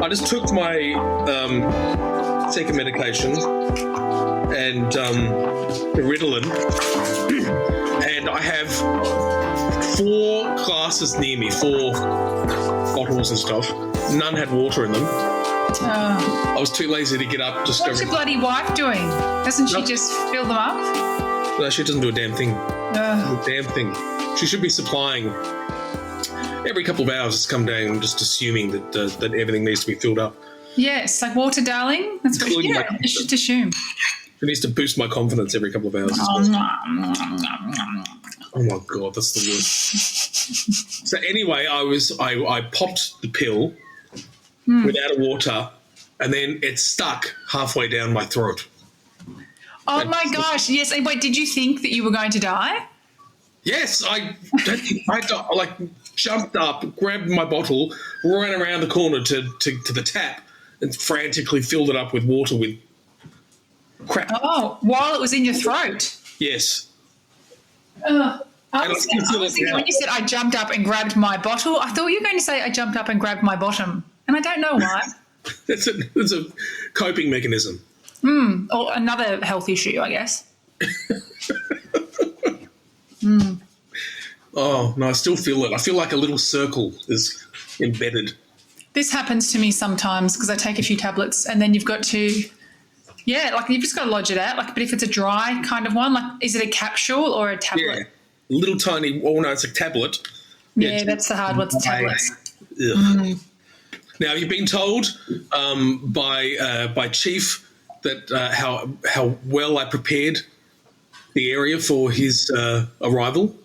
I just took my second medication and Ritalin, and I have 4 glasses near me, 4 bottles and stuff. None had water in them. I was too lazy to get up. What's your bloody wife doing? Doesn't she just fill them up? No, she doesn't do a damn thing. She should be supplying. Every couple of hours, just come down, just assuming that everything needs to be filled up. Yes, like water, darling. That's what you should assume. It needs to boost my confidence every couple of hours. Oh my God, that's the worst. So anyway, I popped the pill without water, and then it stuck halfway down my throat. Oh my gosh! Yes. And wait, did you think that you were going to die? Yes, I jumped up, grabbed my bottle, ran around the corner to the tap, and frantically filled it up with water with crap. Oh, while it was in your throat? Yes. I was thinking when you said I jumped up and grabbed my bottle, I thought you were going to say I jumped up and grabbed my bottom, and I don't know why. It's a coping mechanism. Or another health issue, I guess. Oh, no, I still feel it. I feel like a little circle is embedded. This happens to me sometimes because I take a few tablets and then you've got to, like you've just got to lodge it out. Like, but if it's a dry kind of one, like is it a capsule or a tablet? Yeah, little tiny, no, it's a tablet. Yeah, that's the hard ones, tablets. Now, you've been told by Chief that how well I prepared the area for his arrival.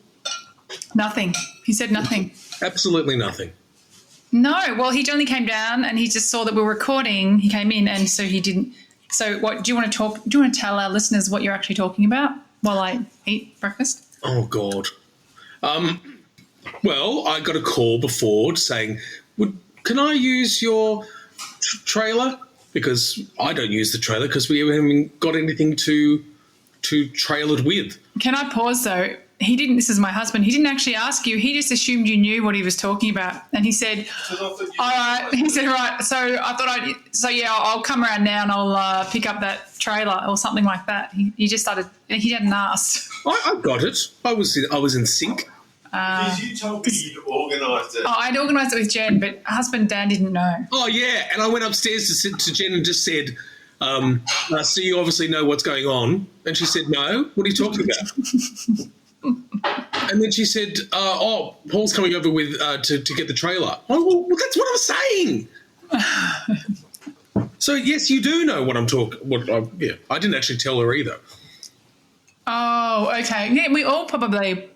Nothing. He said nothing. Absolutely nothing. No. Well, he only came down and he just saw that we were recording. He came in and so he didn't. So what do you want to talk? Do you want to tell our listeners what you're actually talking about while I eat breakfast? Oh, God. Well, I got a call before saying, can I use your trailer? Because I don't use the trailer because we haven't got anything to trail it with. Can I pause though? He didn't, this is my husband, he didn't actually ask you. He just assumed you knew what he was talking about. And he said, all right. He said, right. So I thought I'll come around now and I'll pick up that trailer or something like that. He just started, he hadn't asked. I got it. I was in sync. Because you told me you'd organised it. Oh, I'd organised it with Jen, but husband Dan didn't know. Oh, yeah. And I went upstairs to Jen and just said, so you obviously know what's going on. And she said, no. What are you talking about? And then she said, Paul's coming over with to get the trailer. Oh, well, that's what I was saying. So, yes, you do know what I'm talking about. Yeah, I didn't actually tell her either. Oh, okay. Yeah, we all probably,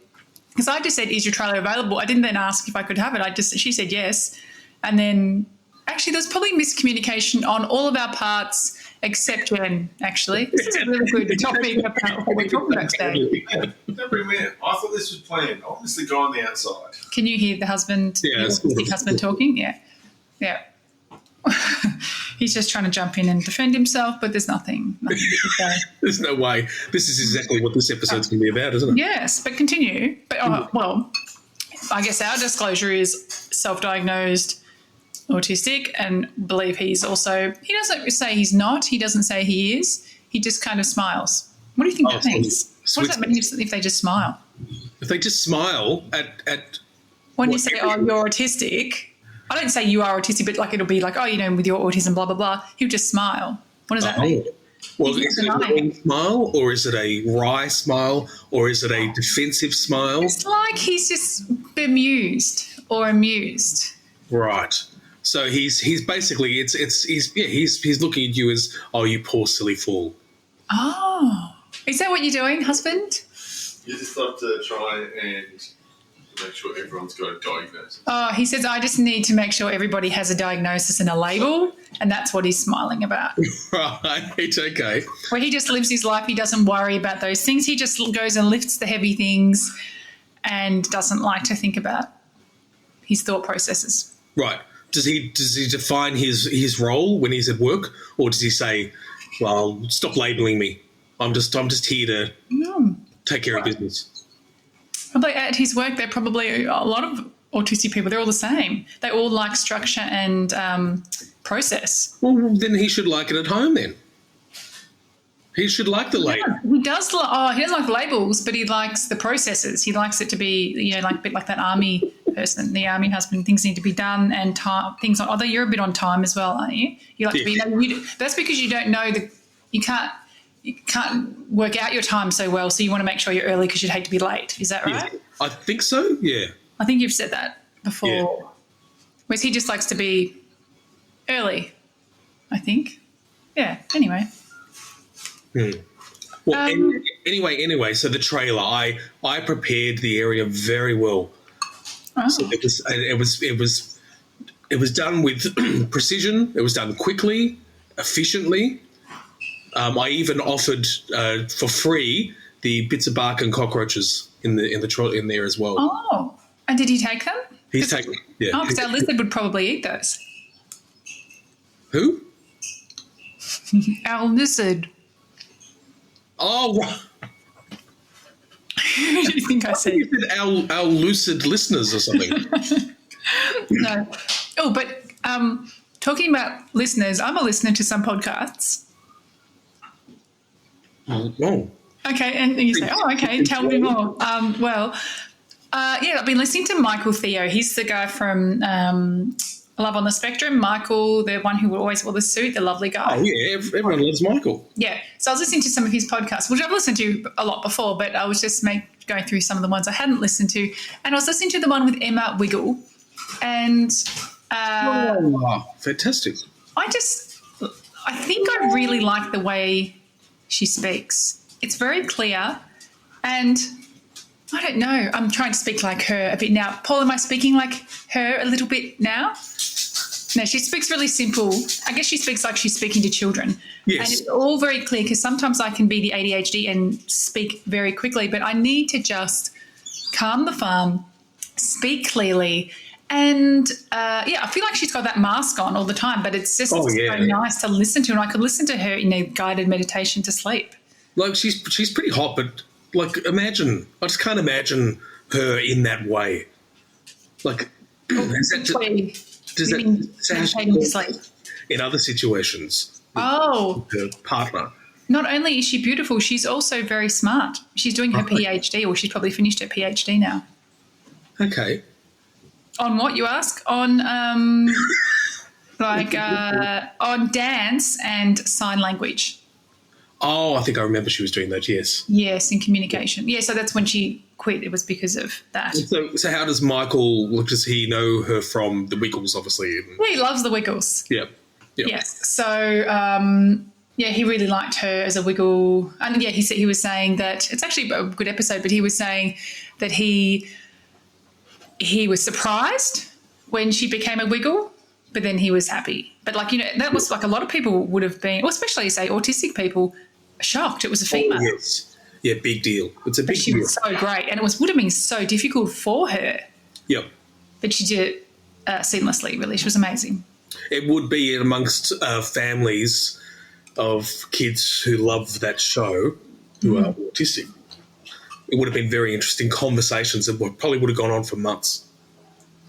because I just said, is your trailer available? I didn't then ask if I could have it. She said yes. And then actually there's probably miscommunication on all of our parts except Jen, actually. This is a really good topic about what we're talking about today. Don't bring me in. I thought this was planned. I obviously go on the outside. Can you hear the husband, the husband talking? Yeah. Yeah. He's just trying to jump in and defend himself, but there's nothing to say. There's no way. This is exactly what this episode's going to be about, isn't it? Yes, but continue. But, well, I guess our disclosure is self-diagnosed autistic and believe he's also, he doesn't say he's not, he doesn't say he is, he just kind of smiles. What do you think that means? What does that mean if they just smile? If they just smile at when you say, oh, you're autistic, I don't say you are autistic, but like it'll be like, oh, you know, with your autism, blah, blah, blah. He'll just smile. What does that mean? Well, is it a long smile or is it a wry smile or is it a defensive smile? It's like he's just bemused or amused. Right. So he's basically he's looking at you as, oh, you poor silly fool. Oh, is that what you're doing, husband? You just have to try and make sure everyone's got a diagnosis. Oh, he says, I just need to make sure everybody has a diagnosis and a label, and that's what he's smiling about. Right, okay. Where he just lives his life, he doesn't worry about those things. He just goes and lifts the heavy things and doesn't like to think about his thought processes. Right. Does he define his role when he's at work, or does he say, well, stop labelling me. I'm just here to take care of business? Probably at his work, there are probably a lot of autistic people. They're all the same. They all like structure and process. Well, then he should like it at home then. He should like the label. Yeah, he does. He doesn't like labels, but he likes the processes. He likes it to be, like a bit like that army person, the army husband. Things need to be done and time. Things. Although you're a bit on time as well, aren't you? You like to be. That's because you don't know you can't work out your time so well. So you want to make sure you're early because you'd hate to be late. Is that right? Yeah, I think so. Yeah. I think you've said that before. Yeah. Whereas he just likes to be early, I think. Yeah. Anyway. Well, anyway, so the trailer, I prepared the area very well. Oh. So it was done with precision. It was done quickly, efficiently. I even offered for free the bits of bark and cockroaches in there as well. Oh, and did he take them? He's taken. Yeah. Oh, because our lizard would probably eat those. Who? Our lizard. Oh, right. Who do you think I said? You said our lucid listeners or something. No. Oh, but talking about listeners, I'm a listener to some podcasts. Oh. Okay, and you say, oh, okay, tell me more. I've been listening to Michael Theo. He's the guy from Love on the Spectrum. Michael, the one who always wore the suit, the lovely guy. Oh, yeah, everyone loves Michael. Yeah, so I was listening to some of his podcasts, which I've listened to a lot before, but I was just going through some of the ones I hadn't listened to. And I was listening to the one with Emma Wiggle. And fantastic. I think I really like the way she speaks. It's very clear, and I don't know. I'm trying to speak like her a bit now. Paul, am I speaking like her a little bit now? No, she speaks really simple. I guess she speaks like she's speaking to children. Yes. And it's all very clear because sometimes I can be the ADHD and speak very quickly, but I need to just calm the farm, speak clearly. And, I feel like she's got that mask on all the time, but it's just so nice to listen to. And I could listen to her in a guided meditation to sleep. Like, she's pretty hot, but, like, I just can't imagine her in that way. Like, Meditating to sleep. In other situations. Oh. Her partner. Not only is she beautiful, she's also very smart. She's doing her PhD, or she's probably finished her PhD now. Okay. On what, you ask? On on dance and sign language. Oh, I think I remember she was doing that, yes. Yes, in communication. Yeah, so that's when she quit. It was because of that. So how does Michael, does he know her from the Wiggles, obviously? Yeah, he loves the Wiggles. Yeah. Yep. Yes. So, he really liked her as a Wiggle. And, he was saying that it's actually a good episode, but he was saying that he was surprised when she became a Wiggle, but then he was happy. But, that was like a lot of people would have been, or especially, say, autistic people, shocked it was a female. Oh, yes. Yeah, big deal. It's a big deal. She was so great, and would have been so difficult for her. Yep. But she did it seamlessly, really. She was amazing. It would be amongst families of kids who love that show who are autistic. It would have been very interesting conversations that probably would have gone on for months.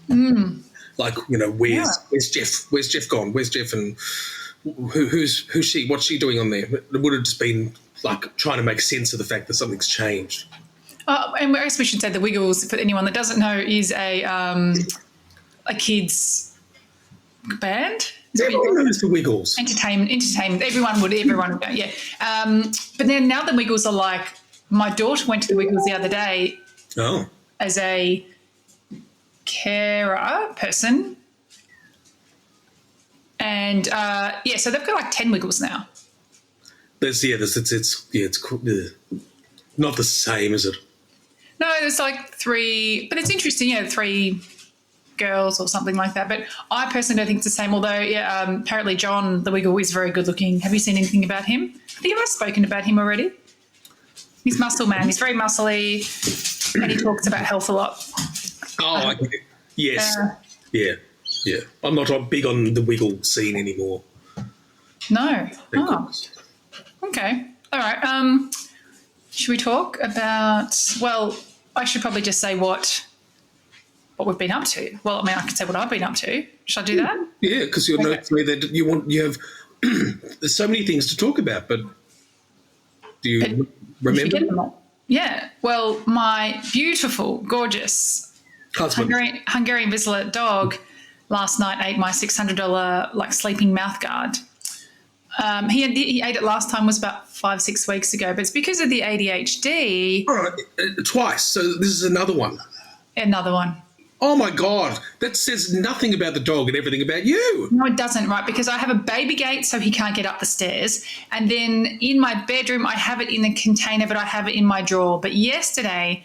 Like, where's Jeff? Where's Jeff gone? Where's Jeff? And who's she? What's she doing on there? It would have just been like trying to make sense of the fact that something's changed. And I guess we should say the Wiggles, for anyone that doesn't know, is a kids band. Everyone knows the Wiggles. Entertainment. Everyone would know, yeah. But then now the Wiggles are like, my daughter went to the Wiggles the other day as a carer person. And, so they've got like 10 Wiggles now. It's not the same, is it? No, there's like 3, but it's interesting, 3 girls or something like that. But I personally don't think it's the same, although, apparently John the Wiggle is very good looking. Have you seen anything about him? I think I've spoken about him already. He's muscle man. He's very muscly, and he talks about health a lot. Oh, okay. Yes. Yeah. I'm not big on the Wiggle scene anymore. No. Oh. Okay. All right. Should we talk about? Well, I should probably just say what what we've been up to. Well, I mean, I can say what I've been up to. Should I do that? Yeah, because you're Okay. noticing that you have there's so many things to talk about, but do you remember? Forget them all. Yeah. Well, my beautiful, gorgeous Husband. Hungarian Vizsla dog last night ate my $600 like sleeping mouth guard. He ate it last time was about 5-6 weeks ago, but it's because of the ADHD. All right, twice. So this is another one. Another one. Oh my God, that says nothing about the dog and everything about you. No, it doesn't, right? Because I have a baby gate, so he can't get up the stairs. And then in my bedroom, I have it in a container, but I have it in my drawer. But yesterday,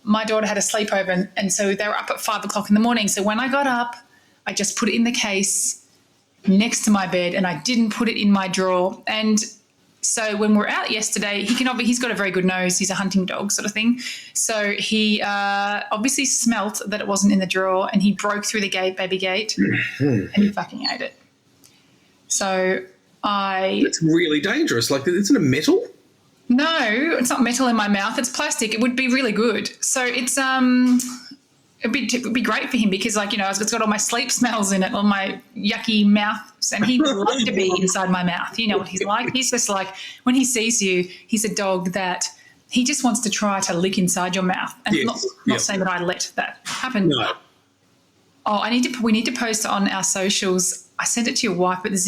my daughter had a sleepover, and so they were up at 5 o'clock in the morning. So when I got up, I just put it in the case next to my bed, and I didn't put it in my drawer. And so when we're out yesterday, he's got a very good nose. He's a hunting dog sort of thing. So he obviously smelt that it wasn't in the drawer, and he broke through the baby gate, and he fucking ate it. So It's really dangerous. Like, isn't it metal? No, it's not metal in my mouth. It's plastic. It would be really good. So it's it'd be great for him because, like, it's got all my sleep smells in it, all my yucky mouth, and he would love to be inside my mouth. You know what he's like. He's just like, when he sees you, he's a dog that he just wants to try to lick inside your mouth. And Yes. not saying that I let that happen. No. Oh, we need to post it on our socials. I sent it to your wife, but there's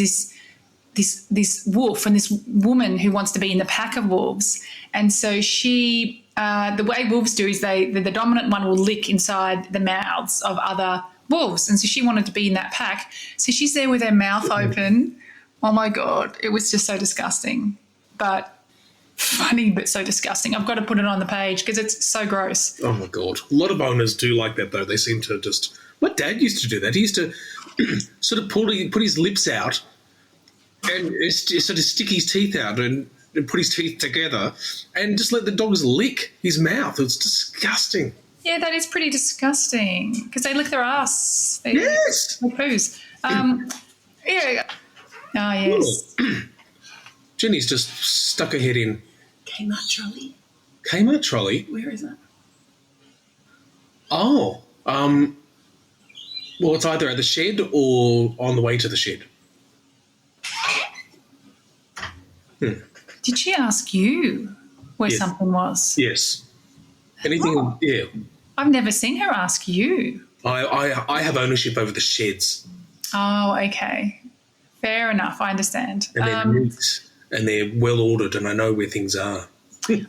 this wolf and this woman who wants to be in the pack of wolves. And so she, the way wolves do is the dominant one will lick inside the mouths of other wolves. And so she wanted to be in that pack. So she's there with her mouth open. Oh my God, it was just so disgusting. But funny, but so disgusting. I've got to put it on the page because it's so gross. Oh my God. A lot of owners do like that though. They seem to just, my dad used to do that. He used to sort of put his lips out and sort of stick his teeth out and put his teeth together and just let the dogs lick his mouth. It's disgusting. Yeah, that is pretty disgusting because they lick their ass. Yes. They poos. Yeah. Oh, yes. Jenny's just stuck her head in. Kmart trolley. Kmart trolley? Where is it? Oh. Well, it's either at the shed or on the way to the shed. Did she ask you where Yes. something was? Yes. Anything? Oh. Yeah. I've never seen her ask you. I have ownership over the sheds, Oh, okay. Fair enough. I understand. and they're neat and they're well ordered, and I know where things are.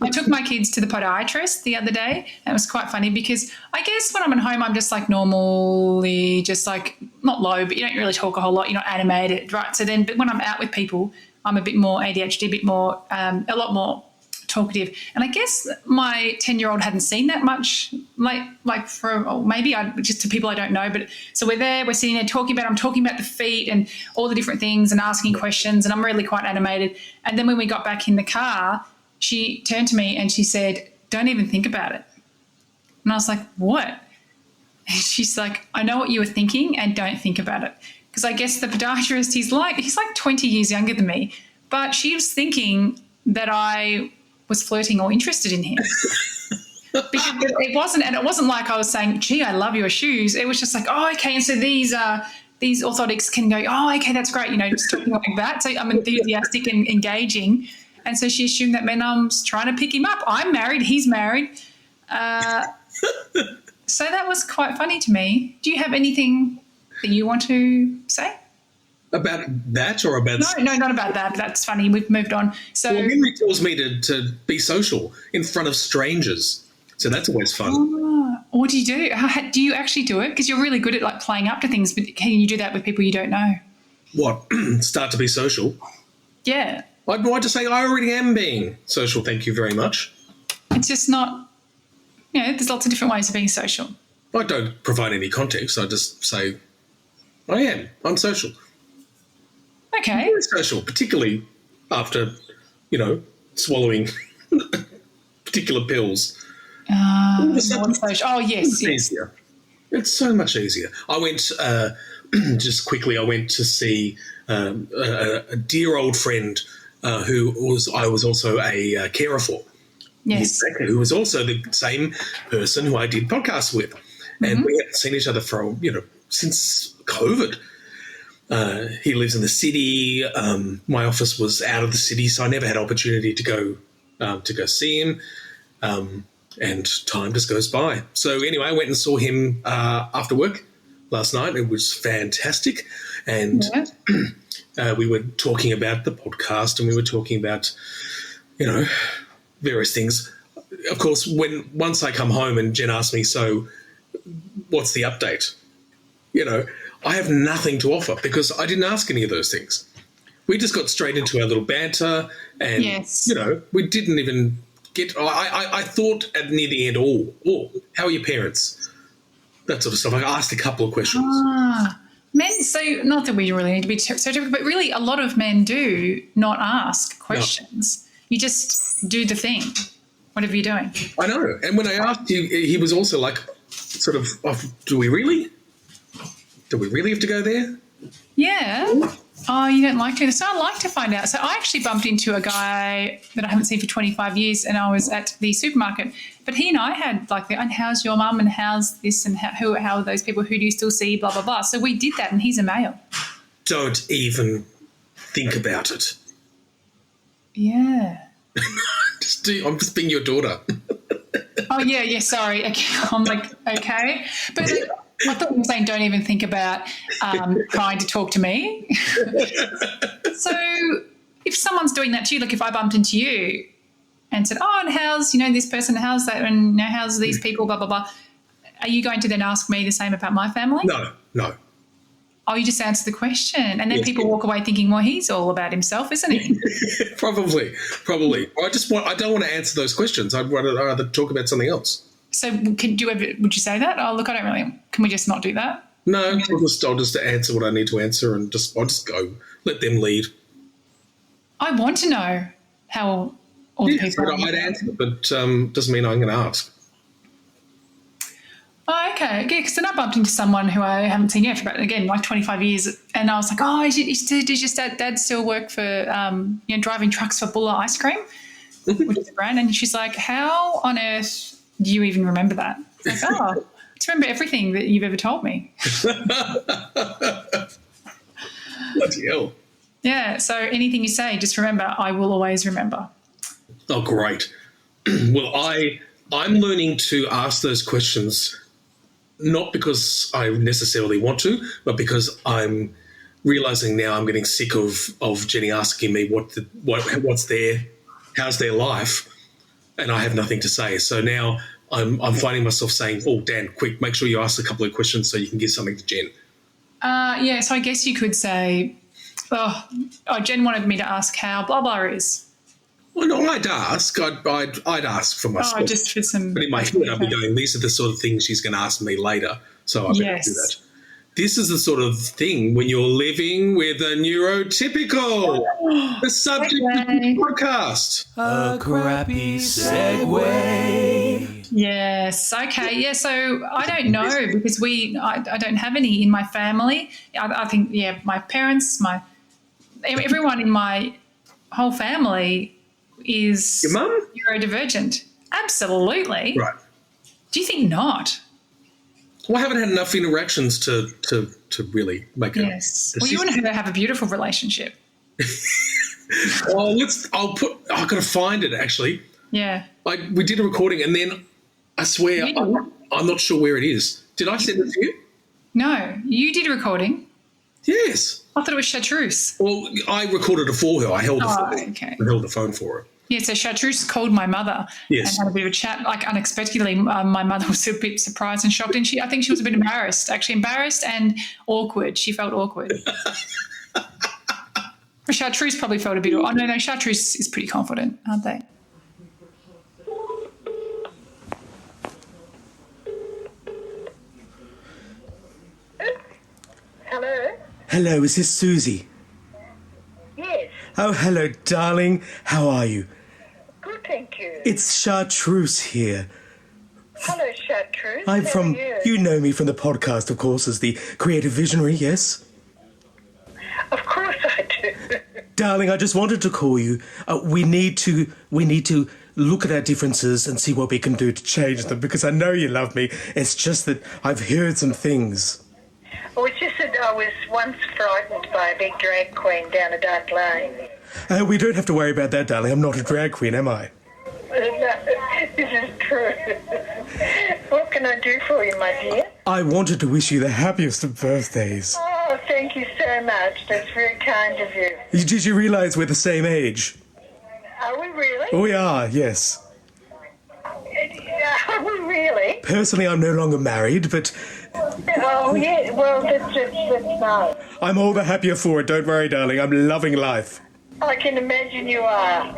I took my kids to the podiatrist the other day, and it was quite funny because I guess when I'm at home, I'm just like normally just like not low, but you don't really talk a whole lot. You're not animated, right? So then, but when I'm out with people, I'm a bit more ADHD, a bit more, a lot more talkative. And I guess my 10-year-old hadn't seen that much, like for maybe just to people I don't know. But so we're there, we're sitting there I'm talking about the feet and all the different things and asking questions, and I'm really quite animated. And then when we got back in the car, she turned to me and she said, "Don't even think about it." And I was like, "What?" And she's like, "I know what you were thinking and don't think about it." Because I guess the podiatrist, he's like 20 years younger than me, but she was thinking that I was flirting or interested in him. Because it wasn't like I was saying, "Gee, I love your shoes." It was just like, "Oh, okay." And so these orthotics can go, "Oh, okay, that's great." Just talking like that. So I'm enthusiastic and engaging. And so she assumed that meant I'm trying to pick him up. I'm married. He's married. So that was quite funny to me. Do you have anything that you want to say? About that or about... No, not about that. That's funny. We've moved on. So Well, Henry tells me to be social in front of strangers. So that's always fun. what do you do? Do you actually do it? Because you're really good at like playing up to things, but can you do that with people you don't know? What? Start to be social? Yeah. I'd like to say I already am being social, thank you very much. It's just not, there's lots of different ways of being social. I don't provide any context. I just say, I'm social. Okay. Very social, particularly after, swallowing particular pills. More social. Oh, yes. Easier. It's so much easier. I went, just quickly, I went to see a dear old friend who I was also a carer for. Yes. Who was also the same person who I did podcasts with. and we hadn't seen each other for, since COVID. He lives in the city. My office was out of the city, so I never had opportunity to go see him. And time just goes by. So anyway, I went and saw him after work last night. It was fantastic. And we were talking about the podcast, and we were talking about, various things. Of course, once I come home and Jen asked me, so what's the update? I have nothing to offer because I didn't ask any of those things. We just got straight into our little banter, and, we didn't even get – I thought near the end, how are your parents? That sort of stuff. I asked a couple of questions. Men, so not that we really need to be so difficult, but really a lot of men do not ask questions. No. You just do the thing, whatever you're doing. I know. And when I asked him, he was also like sort of, do we really have to go there? Yeah. Oh, you don't like to. So I'd like to find out. So I actually bumped into a guy that I haven't seen for 25 years, and I was at the supermarket. But he and I had like and how's your mum and how's this and how are those people, who do you still see, blah, blah, blah. So we did that, and he's a male. Don't even think about it. Yeah. I'm just being your daughter. Oh, yeah, sorry. Okay. I'm like, okay. But I thought you were saying don't even think about trying to talk to me. So if someone's doing that to you, like if I bumped into you and said, and how's, this person, how's that, and how's these people, blah, blah, blah, are you going to then ask me the same about my family? No. Oh, you just answer the question, and then people walk away thinking, well, he's all about himself, isn't he? Probably. I don't want to answer those questions. I'd rather talk about something else. So would you say that? Oh, look, I don't really. Can we just not do that? No, I'll just answer what I need to answer, and I'll just go. Let them lead. I want to know how all the people. I'd answer, but doesn't mean I'm going to ask. Oh, okay. Yeah, because then I bumped into someone who I haven't seen yet for about, again, like 25 years, and I was like, does your dad still work for, driving trucks for Bulla Ice Cream, which is a brand? And she's like, how on earth do you even remember that? Like, I just remember everything that you've ever told me. Bloody hell. Yeah, so anything you say, just remember, I will always remember. Oh, great. Well, I'm learning to ask those questions not because I necessarily want to, but because I'm realising now I'm getting sick of Jenny asking me how's their life, and I have nothing to say. So now I'm finding myself saying, Dan, quick, make sure you ask a couple of questions so you can give something to Jen. So I guess you could say, Jen wanted me to ask how blah, blah is. Well, no, I'd ask. I'd ask for myself. Oh, just for some. But in my head, I'd be going, these are the sort of things she's going to ask me later. So I better do that. This is the sort of thing when you're living with a neurotypical. The subject of the podcast. A crappy segue. Yes. Okay. Yeah. So I don't know because I don't have any in my family. I think, my parents, everyone in my whole family is your mum neurodivergent. Absolutely. Right. Do you think not? Well, I haven't had enough interactions to really make a decision. Well, you and her have a beautiful relationship. I've got to find it actually. Yeah. Like we did a recording and then I swear I'm not sure where it is. Did I send it to you? No, you did a recording. Yes. I thought it was Chartreuse. Well, I recorded it for her. I held the phone for her. Yeah, so Chartreuse called my mother and had a bit of a chat. Like unexpectedly, my mother was a bit surprised and shocked, and I think she was a bit embarrassed and awkward. She felt awkward. Chartreuse probably felt a bit. Oh no, Chartreuse is pretty confident, aren't they? Hello? Hello, is this Susie? Yes. Oh, hello, darling. How are you? Good, thank you. It's Chartreuse here. Hello, Chartreuse. I'm How from, are you know me from the podcast, of course, as the creative visionary, yes? Of course I do. Darling, I just wanted to call you. We need to look at our differences and see what we can do to change them, because I know you love me. It's just that I've heard some things. Well, it's just that I was once frightened by a big drag queen down a dark lane. We don't have to worry about that, darling. I'm not a drag queen, am I? No, this is true. What can I do for you, my dear? I wanted to wish you the happiest of birthdays. Oh, thank you so much. That's very kind of you. Did you realise we're the same age? Are we really? We are, yes. Are we really? Personally, I'm no longer married, but Oh, yeah. Well, that's nice. I'm all the happier for it. Don't worry, darling. I'm loving life. I can imagine you are.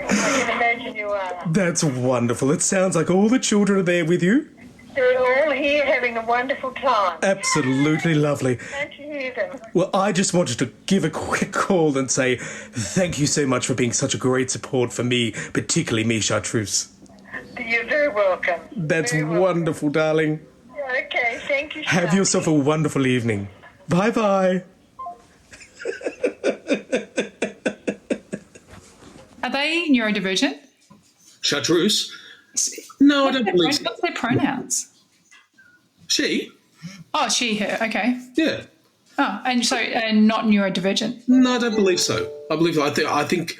That's wonderful. It sounds like all the children are there with you. They're all here having a wonderful time. Absolutely lovely. Don't you hear them? Well, I just wanted to give a quick call and say thank you so much for being such a great support for me, particularly me, Chartreuse. You're very welcome. That's Very welcome. wonderful, darling. Okay, thank you. Have Charlie. yourself a wonderful evening. Bye-bye. Are they neurodivergent? Chartreuse? No, I don't believe so. What's their pronouns? She? Oh, she, her. Okay. Yeah. Oh, and not neurodivergent. No, I don't believe so. I think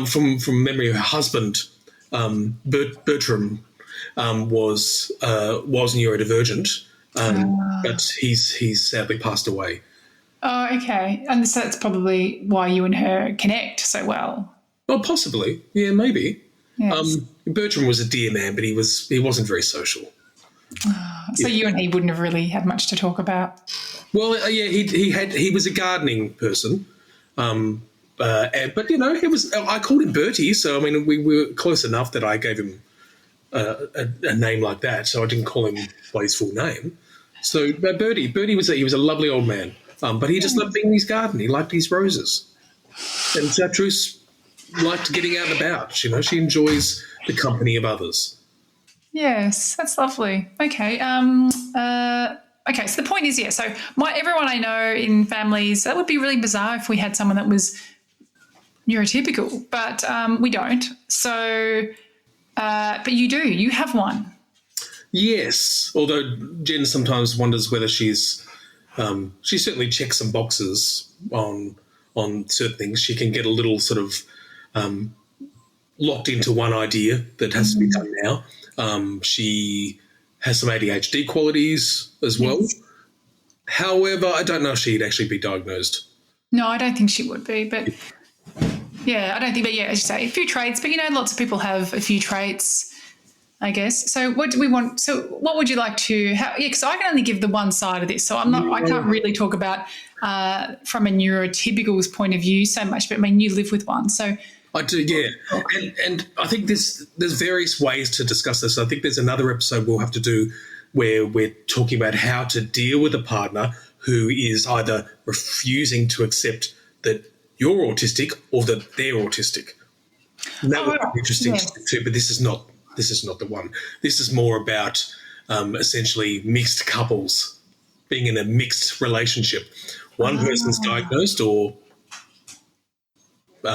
from memory, her husband, Bertram, was neurodivergent, but he's sadly passed away. Oh, okay. And so that's probably why you and her connect so well. Well, possibly. Yeah, maybe. Yes. Bertram was a dear man, but he wasn't very social. So you and he wouldn't have really had much to talk about. Well, yeah, he was a gardening person, but you know, I called him Bertie, so I mean we were close enough that I gave him a name like that, so I didn't call him by his full name. So Bertie was he was a lovely old man, but he just loved being in his garden. He liked his roses, and Chartreuse liked getting out and about. You know, she enjoys the company of others. Yes, that's lovely. Okay. Okay, so the point is, so everyone I know in families, that would be really bizarre if we had someone that was neurotypical, but we don't. So, but you do. You have one. Yes, although Jen sometimes wonders whether she certainly checks some boxes on certain things. She can get a little sort of locked into one idea that has to be done now. She has some ADHD qualities as well. Yes. However, I don't know if she'd actually be diagnosed. No, I don't think she would be, but yeah, I don't think, but yeah, as you say, a few traits, but you know, lots of people have a few traits, I guess. So what do we want? So what would you like to have? Yeah, because I can only give the one side of this. So I can't really talk about from a neurotypical's point of view so much, but I mean, you live with one. So I do, yeah. And I think there's various ways to discuss this. I think there's another episode we'll have to do where we're talking about how to deal with a partner who is either refusing to accept that you're autistic or that they're autistic. And that would be interesting too, but this is not the one. This is more about essentially mixed couples being in a mixed relationship. One person's diagnosed or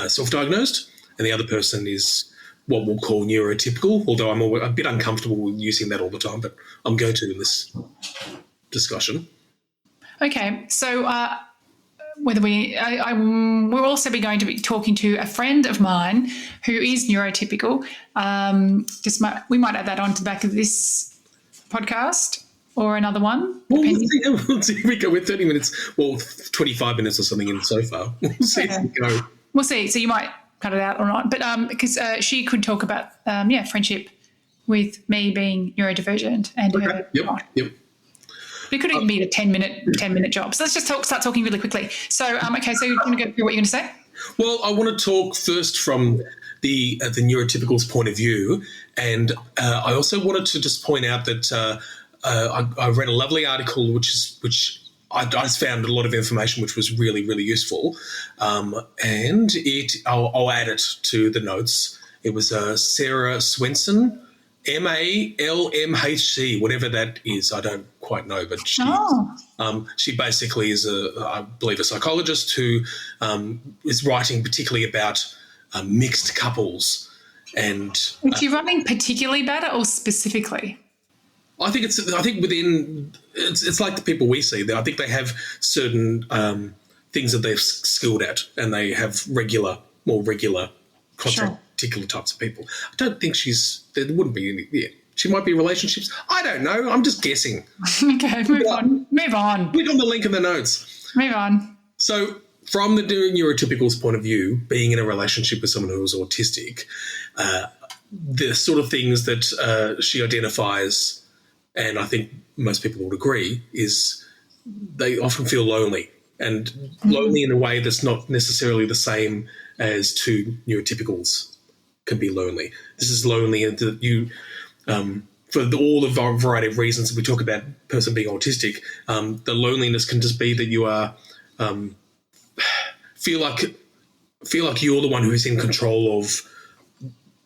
self-diagnosed, and the other person is what we'll call neurotypical, although I'm a bit uncomfortable with using that all the time, but I'm going to in this discussion. Okay, so we'll also be going to be talking to a friend of mine who is neurotypical. We might add that on to the back of this podcast or another one. Well, we'll see. We go with 30 minutes, 25 minutes or something in so far. We'll see if we go. We'll see. So you might cut it out or not. But because she could talk about, friendship with me being neurodivergent and her not. Yep. But it could even be a 10-minute job. So let's just start talking really quickly. So, okay, so you want to go through what you're going to say? Well, I want to talk first from the neurotypical's point of view. And I also wanted to just point out that I read a lovely article which I just found a lot of information which was really, really useful. And I'll add it to the notes. It was Sarah Swenson, MALMHC, whatever that is. I don't quite know, but she basically is I believe, a psychologist who is writing particularly about mixed couples. And is she writing particularly about it or specifically? I think within it's like the people we see. I think they have certain things that they're skilled at, and they have more regular contact, particular types of people. I don't think there wouldn't be any. Yeah, she might be relationships. I don't know. I'm just guessing. Okay, move on. Click on the link in the notes. Move on. So, from the neurotypical's point of view, being in a relationship with someone who is autistic, the sort of things that she identifies, and I think most people would agree, is they often feel lonely, and lonely in a way that's not necessarily the same as two neurotypicals can be lonely. This is lonely and that you, for all the variety of reasons that we talk about person being autistic, the loneliness can just be that you are feel like you're the one who's in control of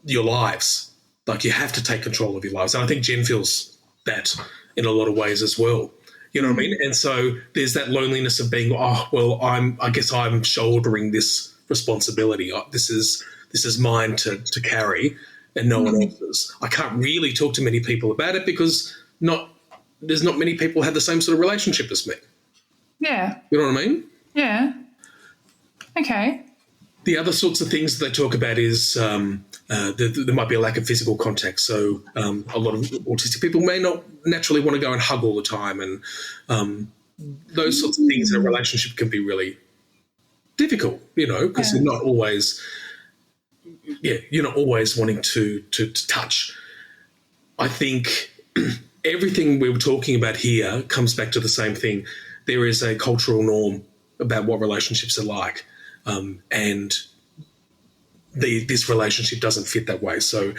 your lives. Like you have to take control of your lives. And I think Jen feels that in a lot of ways as well. You know what I mean? And so there's that loneliness of being, I guess I'm shouldering this responsibility. This is mine to carry and no one else's. I can't really talk to many people about it because there's not many people who have the same sort of relationship as me. Yeah. You know what I mean? Yeah. Okay. The other sorts of things that they talk about is there might be a lack of physical contact. So a lot of autistic people may not naturally want to go and hug all the time, and those sorts of things in a relationship can be really difficult, because you're not always wanting to touch. I think everything we were talking about here comes back to the same thing. There is a cultural norm about what relationships are like. And this relationship doesn't fit that way. So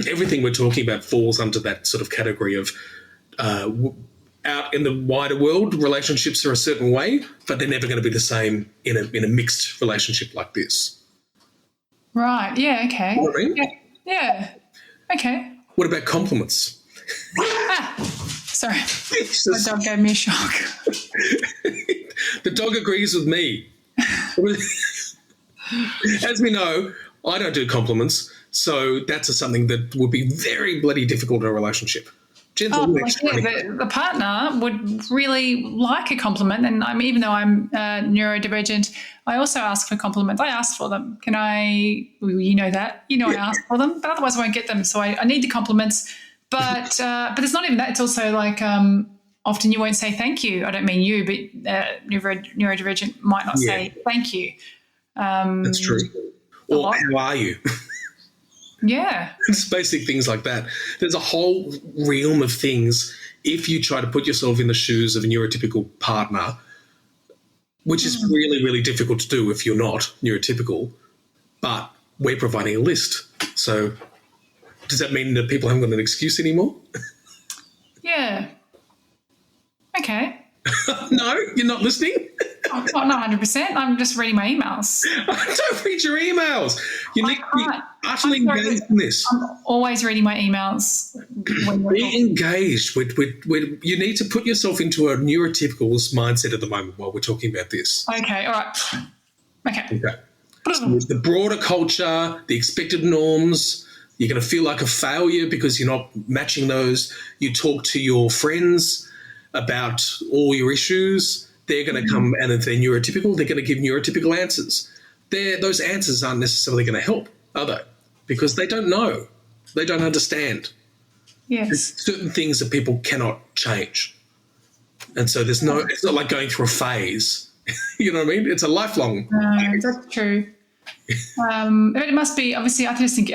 everything we're talking about falls under that sort of category of out in the wider world, relationships are a certain way, but they're never going to be the same in a mixed relationship like this. Right. Yeah. Okay. You know what I mean? Yeah. Okay. What about compliments? Sorry. My dog gave me a shock. The dog agrees with me. As we know, I don't do compliments, so that's something that would be very bloody difficult in a relationship. The partner would really like a compliment, and even though I'm neurodivergent, I also ask for compliments. I ask for them. I ask for them, but otherwise I won't get them. So I need the compliments, but it's not even that. It's also like often you won't say thank you. I don't mean you, but neurodivergent might not say thank you. That's true. Or how are you? Yeah. It's basic things like that. There's a whole realm of things if you try to put yourself in the shoes of a neurotypical partner, which is really, really difficult to do if you're not neurotypical, but we're providing a list. So does that mean that people haven't got an excuse anymore? Yeah. Okay. No, you're not listening? Not 100%. I'm just reading my emails. Don't read your emails. You need to be utterly engaged in this. I'm always reading my emails. Be engaged. You need to put yourself into a neurotypical's mindset at the moment while we're talking about this. Okay, all right. Okay. So the broader culture, the expected norms, you're going to feel like a failure because you're not matching those. You talk to your friends about all your issues. They're going to come, and if they're neurotypical, they're going to give neurotypical answers. Those answers aren't necessarily going to help, are they? Because they don't know. They don't understand. Yes. There's certain things that people cannot change. And so it's not like going through a phase. You know what I mean? It's a lifelong phase. That's true. It must be, obviously, I just think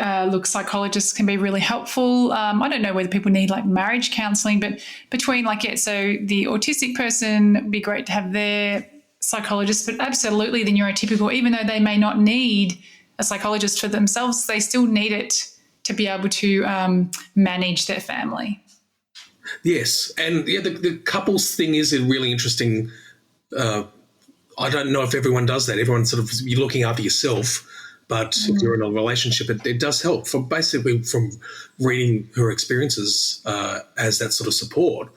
psychologists can be really helpful. I don't know whether people need like marriage counselling, but between so the autistic person would be great to have their psychologist, but absolutely the neurotypical, even though they may not need a psychologist for themselves, they still need it to be able to manage their family. Yes, and the couples thing is a really interesting I don't know if everyone does that. Everyone you're looking after yourself, but if you're in a relationship, it does help. From reading her experiences as that sort of support,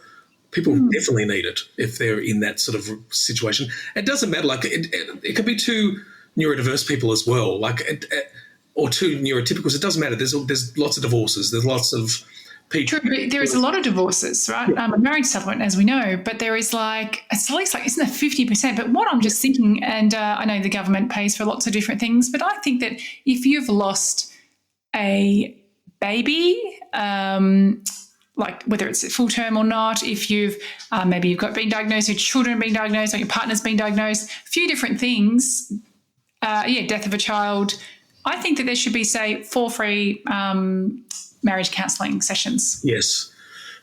People definitely need it if they're in that sort of situation. It doesn't matter. Like it could be two neurodiverse people as well, or two neurotypicals. It doesn't matter. There's lots of divorces. There's lots of people. True, but there is a lot of divorces, right? A marriage settlement, as we know, but there is it's at least isn't it 50%? But what I'm just thinking, and I know the government pays for lots of different things, but I think that if you've lost a baby, like whether it's full term or not, if you've maybe you've been diagnosed, your children have been diagnosed, or your partner's been diagnosed, a few different things, death of a child, I think that there should be, say, 4 free marriage counselling sessions. Yes.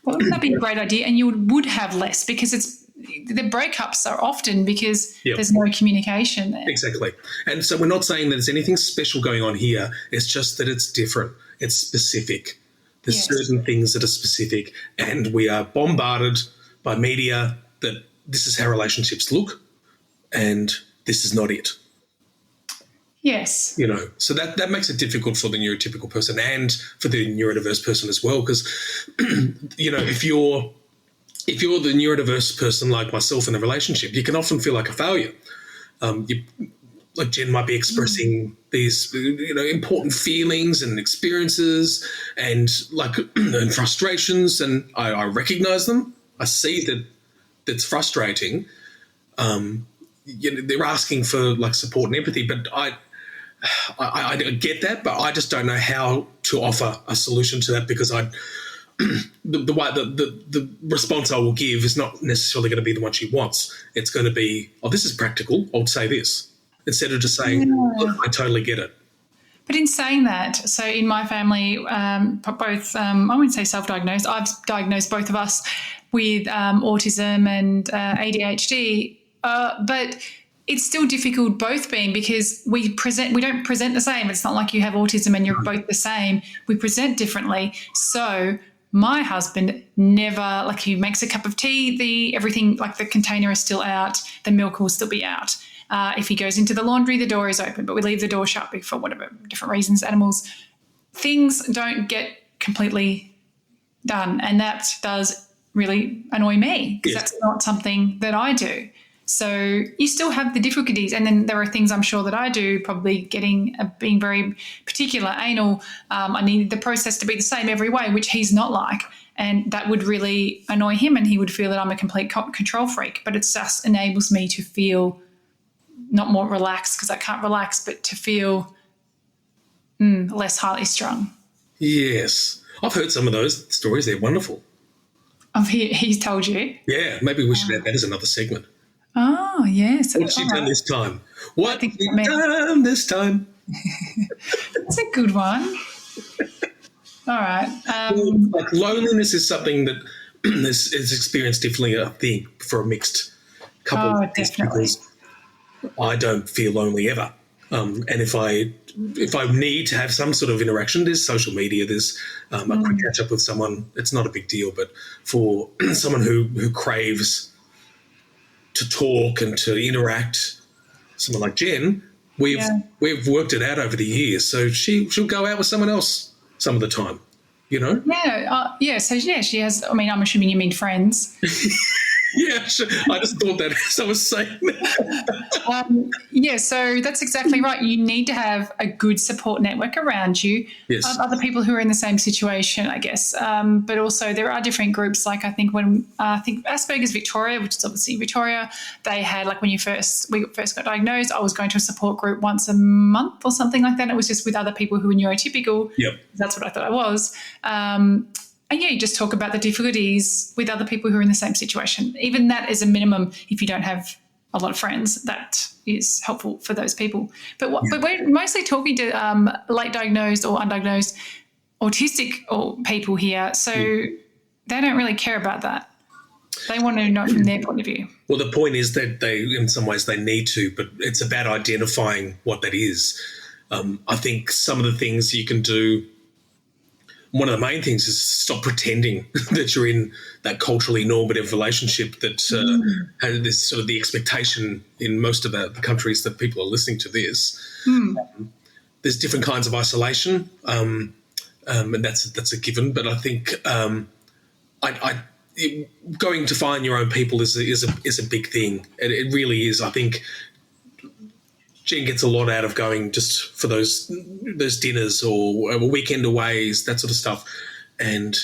Well, wouldn't that be a great idea? And you would have less, because the breakups are often because there's no communication there. Exactly. And so we're not saying that there's anything special going on here. It's just that it's different. It's specific. There's certain things that are specific, and we are bombarded by media that this is how relationships look and this is not it. Yes. So that makes it difficult for the neurotypical person and for the neurodiverse person as well, because, if you're the neurodiverse person like myself in a relationship, you can often feel like a failure. Like Jen might be expressing these, important feelings and experiences and and frustrations, and I recognise them. I see that that's frustrating. They're asking for support and empathy, but I get that, but I just don't know how to offer a solution to that, because the response I will give is not necessarily going to be the one she wants. It's going to be, this is practical, I'll say this, instead of just saying, look, I totally get it. But in saying that, so in my family, both, I wouldn't say self-diagnosed, I've diagnosed both of us with autism and ADHD, but it's still difficult both being, because we don't present the same. It's not like you have autism and you're both the same. We present differently. So my husband never, he makes a cup of tea, everything, the container is still out, the milk will still be out. If he goes into the laundry, the door is open, but we leave the door shut for whatever different reasons, animals. Things don't get completely done, and that does really annoy me, because that's not something that I do. So you still have the difficulties, and then there are things I'm sure that I do, probably being very particular, anal. I need the process to be the same every way, which he's not like, and that would really annoy him, and he would feel that I'm a complete control freak. But it just enables me to feel not more relaxed, because I can't relax, but to feel less highly strung. Yes. I've heard some of those stories. They're wonderful. He's told you? Yeah, maybe we should add that as another segment. Oh, yes. What's she done this time? What have you done this time? That's a good one. All right. Loneliness is something that is experienced differently, I think, for a mixed couple of definitely. Because I don't feel lonely ever. And if I need to have some sort of interaction, there's social media, there's a quick catch up with someone. It's not a big deal, but for someone who craves to talk and to interact, someone like Jen, we've worked it out over the years. So she'll go out with someone else some of the time, Yeah. So she has. I mean, I'm assuming you mean friends. Yeah, sure. I just thought that as I was saying that. So that's exactly right. You need to have a good support network around you of other people who are in the same situation, I guess. But also there are different groups. I think Asperger's Victoria, which is obviously Victoria, they had when we first got diagnosed, I was going to a support group once a month or something like that. It was just with other people who were neurotypical. Yep. That's what I thought I was. And you just talk about the difficulties with other people who are in the same situation. Even that is a minimum. If you don't have a lot of friends, that is helpful for those people. But we're mostly talking to late diagnosed or undiagnosed autistic people here, so they don't really care about that. They want to know from their point of view. Well, the point is that in some ways they need to, but it's about identifying what that is. I think some of the things you can do, one of the main things is stop pretending that you're in that culturally normative relationship that has this sort of the expectation in most of the countries that people are listening to this. There's different kinds of isolation, and that's a given. But I think going to find your own people is a big thing. It really is. I think Jen gets a lot out of going just for those dinners or weekend aways, that sort of stuff. And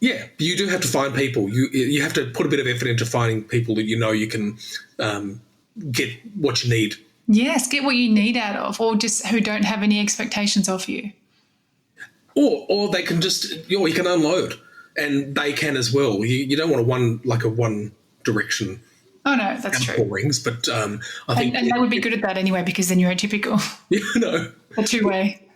yeah, you do have to find people. You have to put a bit of effort into finding people that you can get what you need. Yes, get what you need out of, or just who don't have any expectations of you. Or they can you can unload, and they can as well. You don't want a one direction. Oh no, that's true. Rings, but I think and they would be good at that anyway because they're neurotypical. A two-way.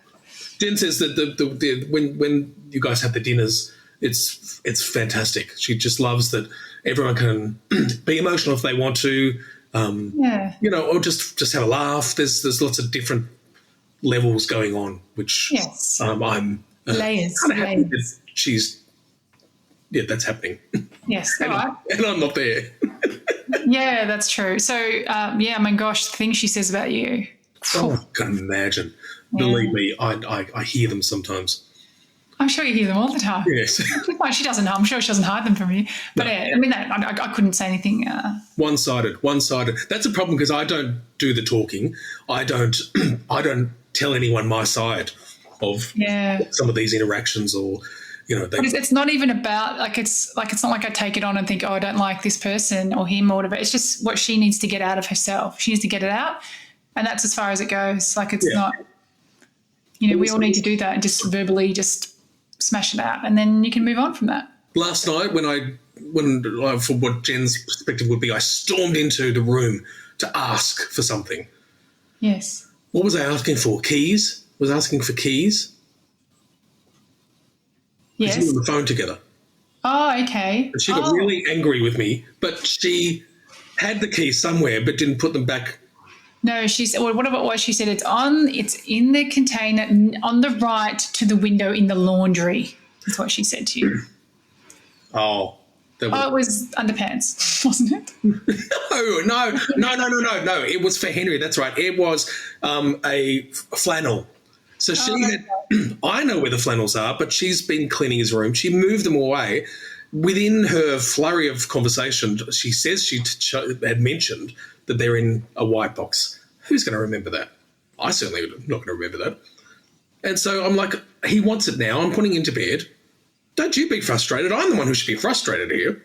Jen says that when you guys have the dinners, it's fantastic. She just loves that everyone can be emotional if they want to. Or just have a laugh. There's lots of different levels going on, which yes. I'm layers. kind of happy that she's that's happening. Yes, and, right. And I'm not there. Yeah, that's true. So my gosh, the things she says about you. I can imagine. Yeah. Believe me, I hear them sometimes. I'm sure you hear them all the time. Yes. She doesn't. I'm sure she doesn't hide them from you. But no. I couldn't say anything. One-sided. That's a problem because I don't do the talking. I don't tell anyone my side of some of these interactions, or But it's not even about it's not like I take it on and think, I don't like this person or him or whatever. It's just what she needs to get out of herself. She needs to get it out, and that's as far as it goes. It's not. We all need to do that and just verbally just smash it out, and then you can move on from that. Last night, when for what Jen's perspective would be, I stormed into the room to ask for something. Yes. What was I asking for? Keys? Was asking for keys? Yes. We were on the phone together. Oh, okay. And she got really angry with me, but she had the keys somewhere but didn't put them back. No, whatever it was, she said it's in the container on the right to the window in the laundry. That's what she said to you. Oh. It was underpants, wasn't it? No. It was for Henry. That's right. It was a flannel. So she had, I know where the flannels are, but she's been cleaning his room. She moved them away. Within her flurry of conversation, she says she had mentioned that they're in a white box. Who's going to remember that? I certainly am not going to remember that. And so I'm like, he wants it now. I'm putting him to bed. Don't you be frustrated. I'm the one who should be frustrated here.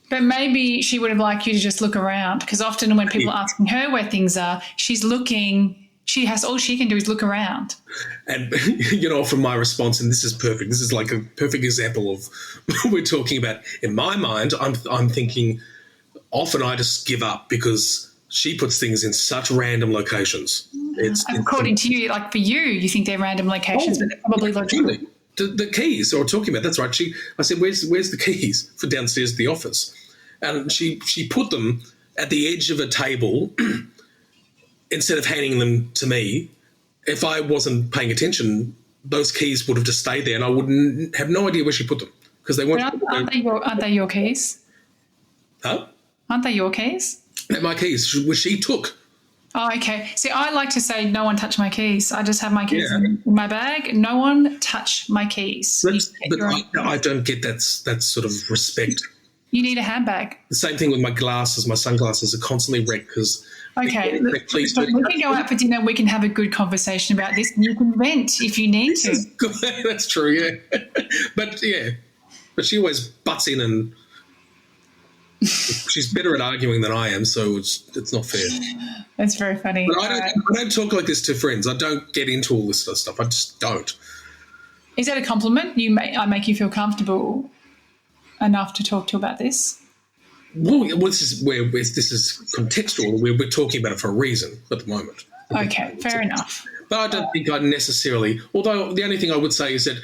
But maybe she would have liked you to just look around, because often when people are asking her where things are, she's looking. All she can do is look around. And, from my response, and this is perfect. This is like a perfect example of what we're talking about. In my mind, I'm thinking often I just give up because she puts things in such random locations. According to you, for you think they're random locations, but they're probably logical. Really? The keys, or talking about, that's right. I said, where's the keys for downstairs at the office? And she put them at the edge of a table instead of handing them to me. If I wasn't paying attention, those keys would have just stayed there and I wouldn't have no idea where she put them, because they weren't. Aren't they your keys? Huh? Aren't they your keys? They're my keys, which she took. Oh, okay. See, I like to say no one touch my keys. I just have my keys in my bag. No one touch my keys. But I don't get that sort of respect. You need a handbag. The same thing with my glasses. My sunglasses are constantly wrecked because... Okay. We can go out for dinner. We can have a good conversation about this. And you can vent if you need to. That's true, yeah. But she always butts in, and she's better at arguing than I am, so it's not fair. That's very funny. But I don't talk like this to friends. I don't get into all this sort of stuff. I just don't. Is that a compliment? I make you feel comfortable enough to talk to you about this? Well, this is contextual. We're talking about it for a reason at the moment. Okay, fair enough. But I don't think I necessarily, although the only thing I would say is that,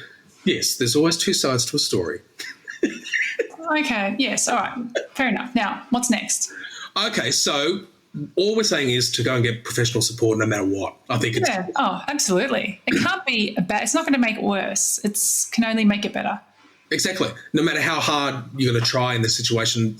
yes, there's always two sides to a story. Okay, yes, all right, fair enough. Now, what's next? Okay, so all we're saying is to go and get professional support no matter what. I think absolutely. It can't be it's not going to make it worse. It can only make it better. Exactly. No matter how hard you're going to try in this situation,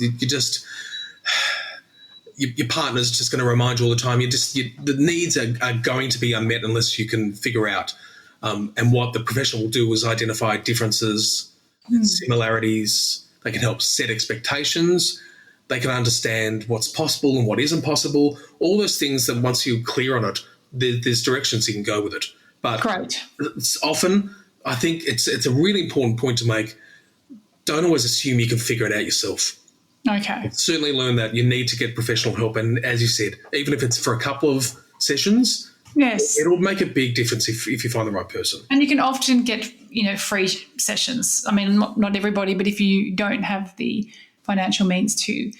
your partner's just going to remind you all the time. The needs are going to be unmet unless you can figure out. And what the professional will do is identify differences, similarities, They can help set expectations. They can understand what's possible and what isn't possible. All those things that once you're clear on it, there's directions you can go with it. But Great. it's often, I think it's a really important point to make. Don't always assume you can figure it out yourself. Okay. Certainly learn that you need to get professional help. And as you said, even if it's for a couple of sessions, Yes. it'll make a big difference if you find the right person. And you can often get, free sessions. I mean, not everybody, but if you don't have the financial means to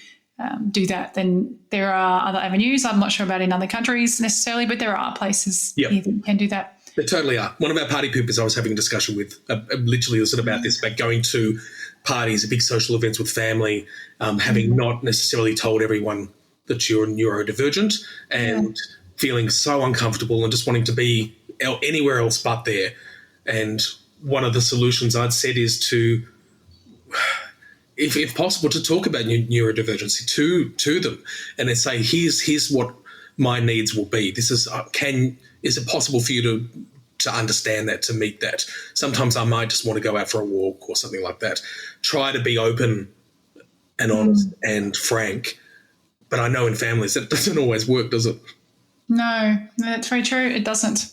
do that, then there are other avenues. I'm not sure about in other countries necessarily, but there are places Yep. here that you can do that. They totally are. One of our party poopers I was having a discussion with literally was about this, about going to parties, big social events with family, having not necessarily told everyone that you're neurodivergent and feeling so uncomfortable and just wanting to be anywhere else but there. And one of the solutions I'd said is to, if possible, to talk about neurodivergency to them and then say, here's what my needs will be. This is is it possible for you to understand that, to meet that? Sometimes I might just want to go out for a walk or something like that. Try to be open and honest and frank. But I know in families that doesn't always work, does it? No, that's very true. It doesn't.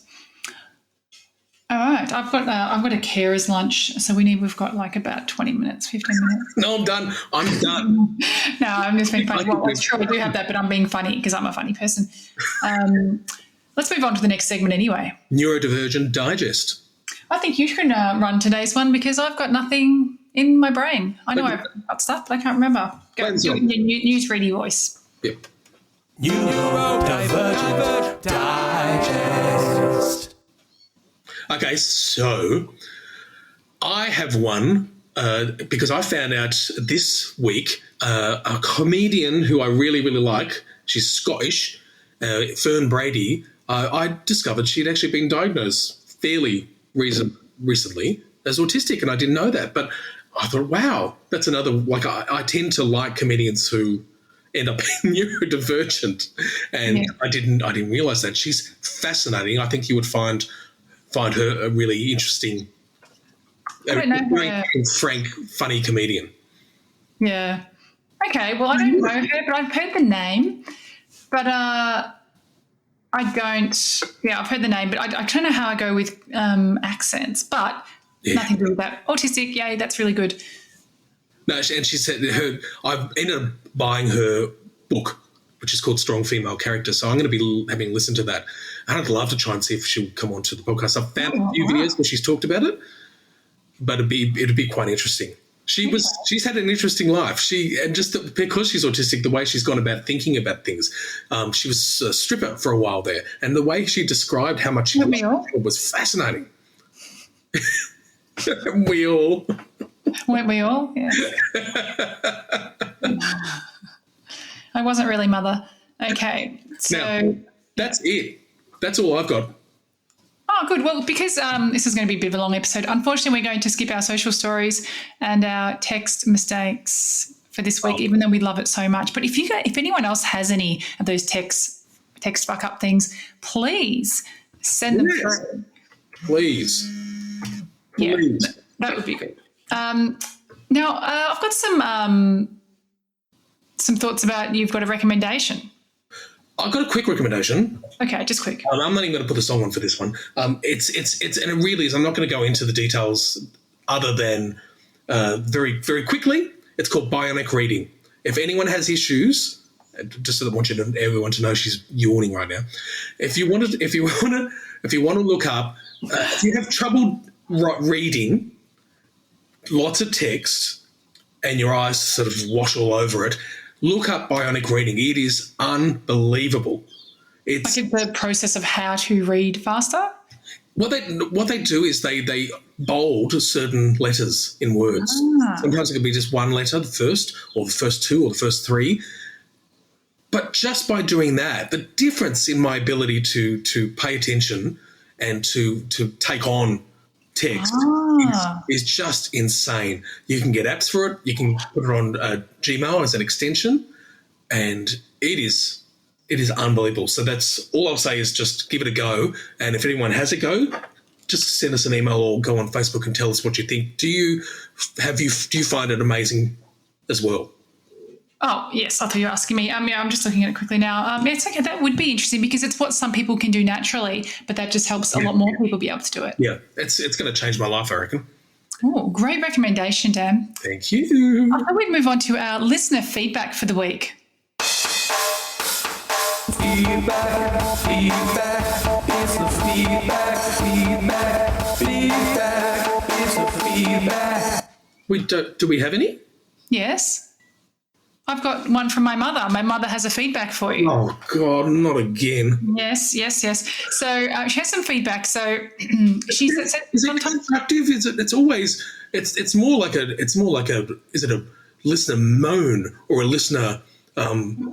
All right, I've got a carer's lunch, so we've got like about 20 minutes, 15 minutes. No, I'm done. I'm done. No, I'm just being funny. Well, that's true. I do have that, but I'm being funny because I'm a funny person. Let's move on to the next segment anyway. Neurodivergent Digest. I think you can run today's one because I've got nothing in my brain. I know I've got stuff, but I can't remember. Go do it in your news ready voice. Yep. Neurodivergent Digest. Okay, so I have one because I found out this week a comedian who I really, really like. She's Scottish, Fern Brady. I discovered she'd actually been diagnosed fairly recently as autistic, and I didn't know that. But I thought, wow, that's another, I tend to like comedians who end up being neurodivergent, and I didn't realise that. She's fascinating. I think you would find her a really interesting, frank, funny comedian. Yeah. Okay, well, I don't know her, but I've heard the name. But I don't, I've heard the name, but I don't know how I go with accents, but nothing to do with that. Autistic, yay, that's really good. No, and she said I've ended up buying her book, which is called Strong Female Character. So I'm going to be having listened to that. And I'd love to try and see if she'll come onto the podcast. I've found a few videos where she's talked about it, but it'd be quite interesting. She's had an interesting life. Because she's autistic, the way she's gone about thinking about things. She was a stripper for a while there, and the way she described how much she loved it was fascinating. Weren't we all? Yeah. I wasn't really mother. Okay, so now, that's it. That's all I've got. Oh, good. Well, because this is going to be a bit of a long episode, unfortunately, we're going to skip our social stories and our text mistakes for this week, even though we love it so much. But if anyone else has any of those text fuck up things, please send them through. Please. Yeah, that would be good. Now, I've got some thoughts about you've got a recommendation. I've got a quick recommendation. Okay, just quick. I'm not even going to put the song on for this one. It's and it really is. I'm not going to go into the details other than very, very quickly. It's called bionic reading. If anyone has issues, just so that I want everyone to know she's yawning right now. If you want to look up, if you have trouble reading lots of text and your eyes sort of wash all over it, look up bionic reading. It is unbelievable. It's the process of how to read faster. What they do is they bold certain letters in words. Sometimes it could be just one letter, the first, or the first two, or the first three. But just by doing that, the difference in my ability to pay attention and to take on text is just insane. You can get apps for it. You can put it on Gmail as an extension, and it is unbelievable. So that's all I'll say is just give it a go. And if anyone has a go, just send us an email or go on Facebook and tell us what you think. Do you do you find it amazing as well? Oh, yes. I thought you were asking me. Yeah, I'm just looking at it quickly now. Yeah, it's okay. That would be interesting because it's what some people can do naturally, but that just helps a lot more people be able to do it. Yeah, it's going to change my life, I reckon. Oh, great recommendation, Dan. Thank you. I thought we'd move on to our listener feedback for the week. Feedback, it's the feedback, it's the feedback. Do we have any? Yes. I've got one from my mother. My mother has a feedback for you. Oh, God, not again. Yes. So she has some feedback. So she said, Is it constructive? It's more like a is it a listener moan or a listener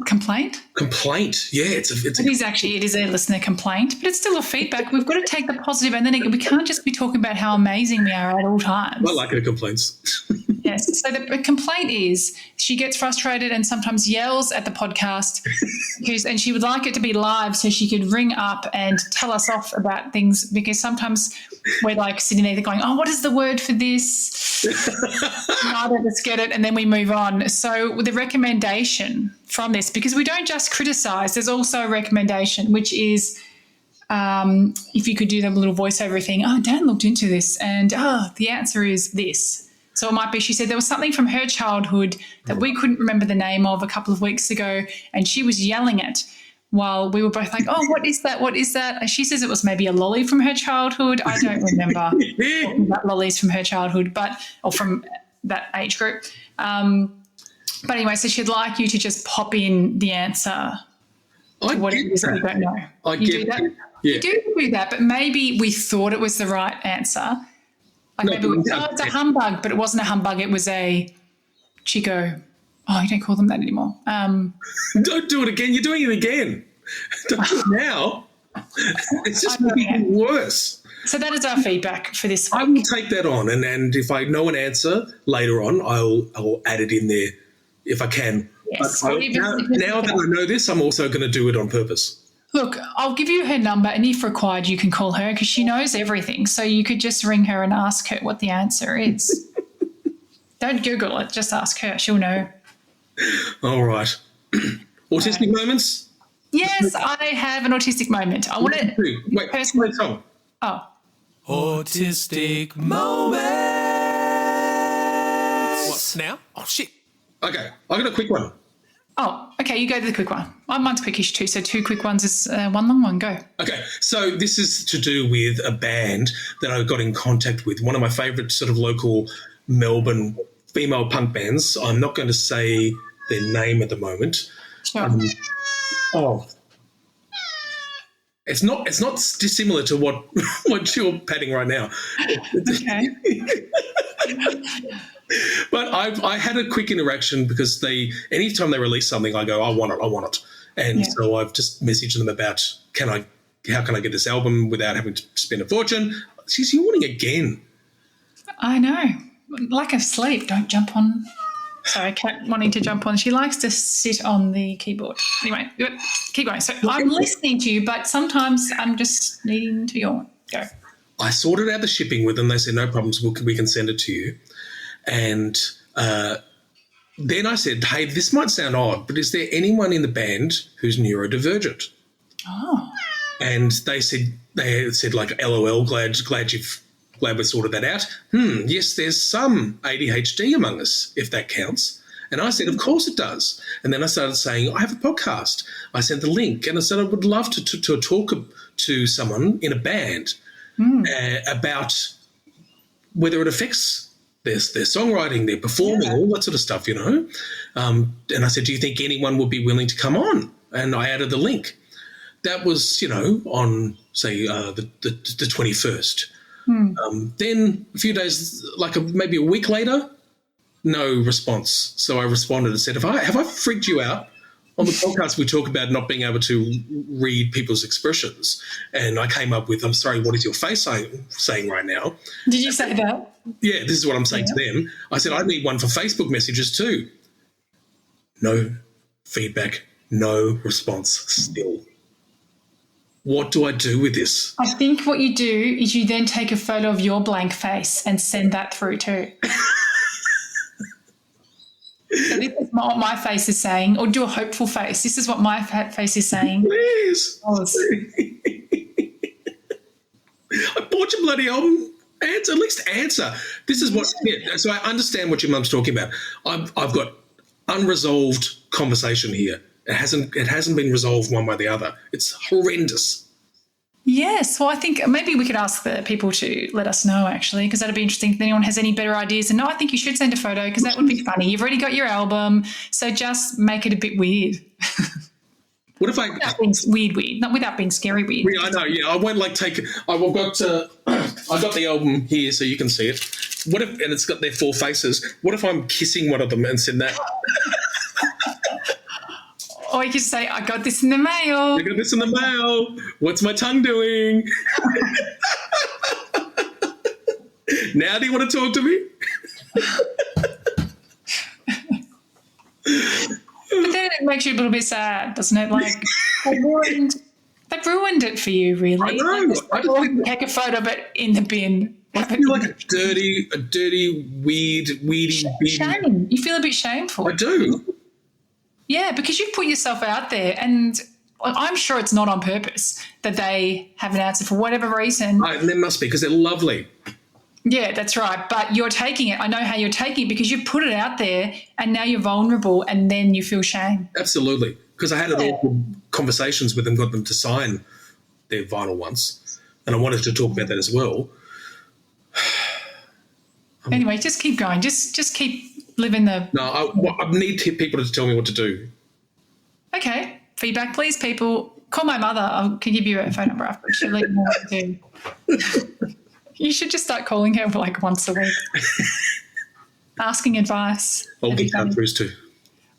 complaint? Complaint. Yeah, it is a listener complaint, but it's still a feedback. We've got to take the positive, and then we can't just be talking about how amazing we are at all times. I like her complaints. Yes. So the complaint is she gets frustrated and sometimes yells at the podcast and she would like it to be live so she could ring up and tell us off about things, because sometimes we're like sitting there going, oh, what is the word for this? Neither of us get it, and then we move on. So the recommendation from this, because we don't just criticise, there's also a recommendation, which is if you could do the little voiceover thing, oh, Dan looked into this and the answer is this. So it might be, she said there was something from her childhood that we couldn't remember the name of a couple of weeks ago, and she was yelling it while we were both like, oh, what is that? What is that? And she says it was maybe a lolly from her childhood. I don't remember talking about lollies from her childhood, or from that age group. But anyway, so she'd like you to just pop in the answer to what it is that we don't know. You do that? Yeah. You do that, but maybe we thought it was the right answer. Like maybe it's a humbug, but it wasn't a humbug. It was a Chico. Oh, you don't call them that anymore. Don't do it again. You're doing it again. Don't do it now. It's just making it worse. So that is our feedback for this week. I will take that on, and if I know an answer later on, I'll add it in there if I can. Yes. But now that I know this, I'm also going to do it on purpose. Look, I'll give you her number, and if required, you can call her because she knows everything. So you could just ring her and ask her what the answer is. Don't Google it. Just ask her. She'll know. All right. Autistic moments? Yes, I have an autistic moment. I want to... Wait, play a song. Oh. Autistic moments. What, now? Oh, shit. Okay, I got a quick one. Oh, okay, you go to the quick one. Mine's quickish too, so 2 quick ones is one long one. Go. Okay, so this is to do with a band that I got in contact with, one of my favourite sort of local Melbourne female punk bands. I'm not going to say their name at the moment. Sure. It's not dissimilar to what you're patting right now. Okay. But I had a quick interaction because anytime they release something, I go, I want it. And so I've just messaged them about how can I get this album without having to spend a fortune? She's yawning again. I know. Lack of sleep. Don't jump on. Sorry, Kat wanting to jump on. She likes to sit on the keyboard. Anyway, keep going. So I'm listening to you, but sometimes I'm just needing to yawn. Go. I sorted out the shipping with them. They said, no problems, we can send it to you. And then I said, hey, this might sound odd, but is there anyone in the band who's neurodivergent? Oh. And they said like, LOL, glad we sorted that out. Yes, there's some ADHD among us, if that counts. And I said, of course it does. And then I started saying, I have a podcast. I sent the link, and I said I would love to talk to someone in a band about whether it affects their songwriting, their performing, all that sort of stuff, you know. And I said, do you think anyone would be willing to come on? And I added the link. That was, on, say, the 21st. Then a few days, maybe a week later, no response. So I responded and said, have I freaked you out? On the podcast, we talk about not being able to read people's expressions. And I came up with, I'm sorry, what is your face saying right now? Did you say that? Yeah, this is what I'm saying to them. I said, I need one for Facebook messages too. No feedback, no response still. What do I do with this? I think what you do is you then take a photo of your blank face and send that through too. So this is what my face is saying, or do a hopeful face. This is what my face is saying. Please. I bought your bloody album. Answer, at least answer. This is what. Yeah, so I understand what your mum's talking about. I've got unresolved conversation here. It hasn't been resolved one way or the other. It's horrendous. Yes, well, I think maybe we could ask the people to let us know, actually, because that'd be interesting if anyone has any better ideas. And no, I think you should send a photo because that would be funny. You've already got your album, so just make it a bit weird. What if Without being weird, not without being scary weird. Yeah, I know. Yeah, I won't like take. I've got. I got the album here, so you can see it. What if? And it's got their 4 faces. What if I'm kissing one of them and send that? Or you could say, I got this in the mail. I got this in the mail. What's my tongue doing? Now do you want to talk to me? But then it makes you a little bit sad, doesn't it? Like, they've ruined it for you, really. I know. Like, take a photo, but in the bin. I feel like a dirty, weedy bin. Shame. You feel a bit shameful. I do. Yeah, because you put yourself out there, and I'm sure it's not on purpose that they haven't answered for whatever reason. There must be, because they're lovely. Yeah, that's right. But you're taking it. I know how you're taking it because you put it out there and now you're vulnerable and then you feel shame. Absolutely. Because I had awkward conversations with them, got them to sign their vinyl once, and I wanted to talk about that as well. Anyway, just keep going. Just keep living the... No, I need people to tell me what to do. Okay. Feedback, please, people. Call my mother. I can give you a phone number after. She'll let you know what to do. You should just start calling her like once a week. Asking advice. I'll get Chartreuse too.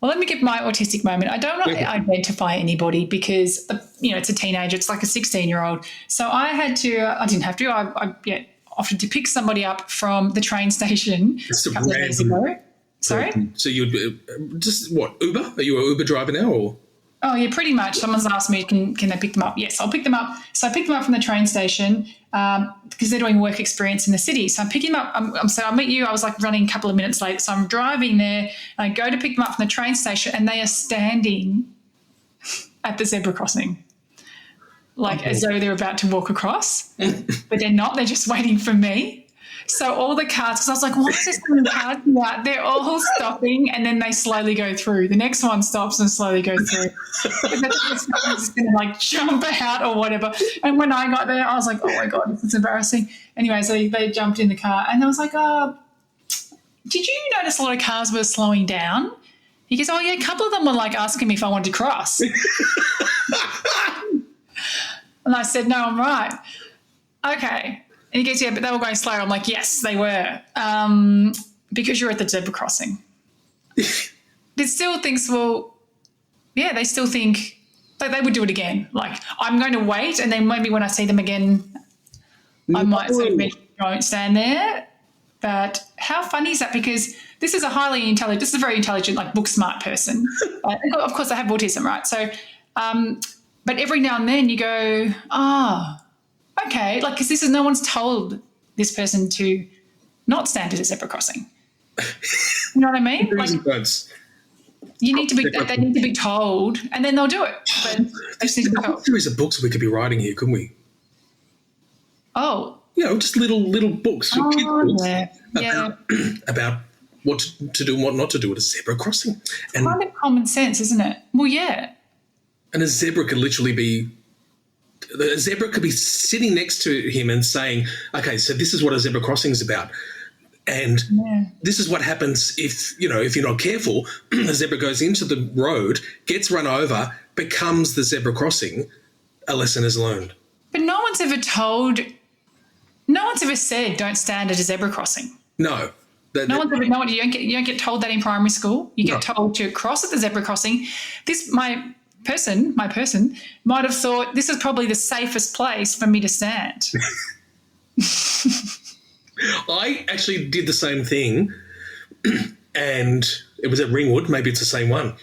Well, let me give my autistic moment. I don't want to identify anybody because, it's a teenager. It's like a 16-year-old. So I didn't have to. I offered to pick somebody up from the train station a couple of days ago. Sorry? So you'd just what, Uber? Are you an Uber driver now or? Oh, yeah, pretty much. Someone's asked me, can they pick them up? Yes, I'll pick them up. So I picked them up from the train station because they're doing work experience in the city. So I'm picking them up. So I'll meet you. I was like running a couple of minutes late. So I'm driving there. And I go to pick them up from the train station and they are standing at the zebra crossing, as though they're about to walk across. But they're not. They're just waiting for me. So all the cars, because I was like, why is there so many cars out? They're all stopping and then they slowly go through. The next one stops and slowly goes through. And then just going to jump out or whatever. And when I got there, I was like, oh my God, this is embarrassing. Anyway, so they jumped in the car and I was like, did you notice a lot of cars were slowing down? He goes, oh yeah, a couple of them were asking me if I wanted to cross. And I said, no, I'm right. Okay. And he goes, yeah, but they were going slower. I'm like, yes, they were, because you're at the zebra crossing. It still thinks, they still think they would do it again. I'm going to wait, and then maybe when I see them again, I might sort of don't stand there. But how funny is that? Because this is a very intelligent, book smart person. Of course, they have autism, right? So, but every now and then you go, okay, because no one's told this person to not stand at a zebra crossing. You know what I mean? They need to be told, and then they'll do it. But they just need to be told. Series of books we could be writing here, couldn't we? Oh, just little books, kids books about what to do and what not to do at a zebra crossing. And kind of common sense, isn't it? Well, yeah. And a zebra could literally be. The zebra could be sitting next to him and saying, okay, so this is what a zebra crossing is about. And this is what happens if you're not careful. The zebra goes into the road, gets run over, becomes the zebra crossing. A lesson is learned. But no one's ever said don't stand at a zebra crossing. No. You don't get told that in primary school. You get told to cross at the zebra crossing. My person might have thought this is probably the safest place for me to stand. I actually did the same thing, and it was at Ringwood. Maybe it's the same one.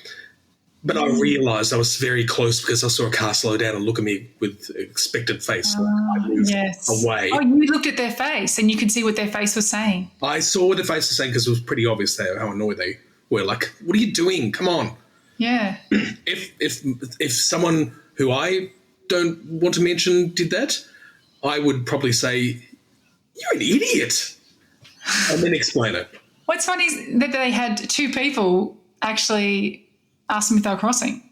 But I realised I was very close because I saw a car slow down and look at me with expectant face. I moved away. Oh, you looked at their face and you could see what their face was saying. I saw what their face was saying because it was pretty obvious how annoyed they were like, what are you doing? Come on. Yeah. If someone who I don't want to mention did that, I would probably say, you're an idiot, and then explain it. What's funny is that they had two people actually ask them if they were crossing.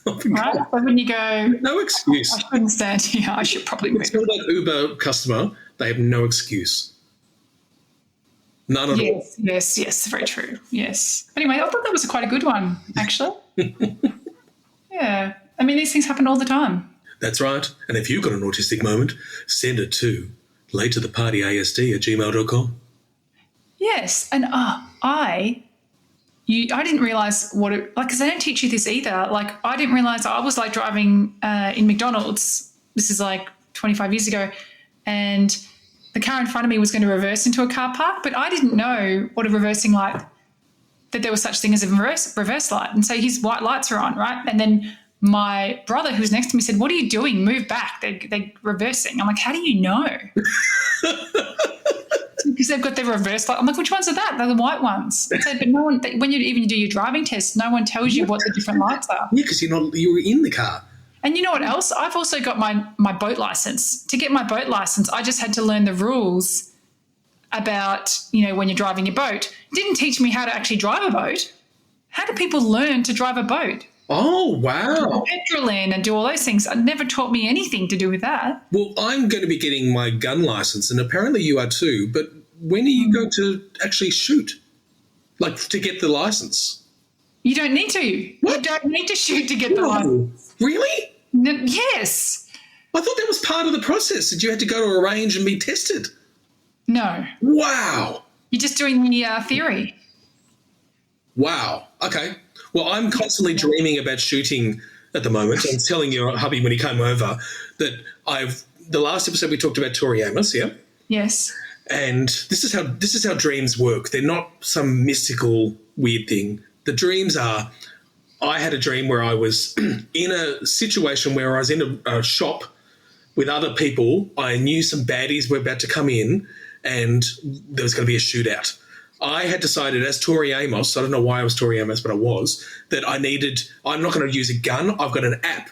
Right? So when you go, No excuse. I shouldn't stand here, I should probably move. Tell that Uber customer they have no excuse. None at all. Yes, very true. Yes. Anyway, I thought that was quite a good one, actually. Yeah. I mean, these things happen all the time. That's right. And if you've got an autistic moment, send it to lateToThePartyASD@gmail.com. Yes. And I didn't realise what it, like, because they don't teach you this either. Like, I didn't realise I was like driving in McDonald's. This is like 25 years ago. And the car in front of me was going to reverse into a car park, but I didn't know what a reversing light, that there was such thing as a reverse light. And so his white lights are on, right? And then my brother who was next to me said, what are you doing? Move back. They're reversing. I'm like, how do you know? Because they've got their reverse light. I'm like, which ones are that? They're the white ones. I said, but no one, when you even do your driving test, no one tells you what the different lights are. Yeah, because you were in the car. And you know what else? I've also got my boat license. To get my boat license, I just had to learn the rules about, when you're driving your boat. It didn't teach me how to actually drive a boat. How do people learn to drive a boat? Oh, wow. Petrol in and do all those things. It never taught me anything to do with that. Well, I'm going to be getting my gun license, and apparently you are too, but when are you going to actually shoot? Like, to get the license? You don't need to. What? You don't need to shoot to get the license. Really? Yes. I thought that was part of the process, that you had to go to a range and be tested. No. Wow. You're just doing the theory. Wow. Okay. Well, I'm constantly dreaming about shooting at the moment. I'm telling your hubby when he came over that the last episode we talked about Tori Amos, yeah? Yes. And this is how dreams work. They're not some mystical weird thing. The dreams are, I had a dream where I was in a situation where I was in a shop with other people. I knew some baddies were about to come in and there was going to be a shootout. I had decided as Tori Amos, I don't know why I was Tori Amos, but I was, that I'm not going to use a gun. I've got an app,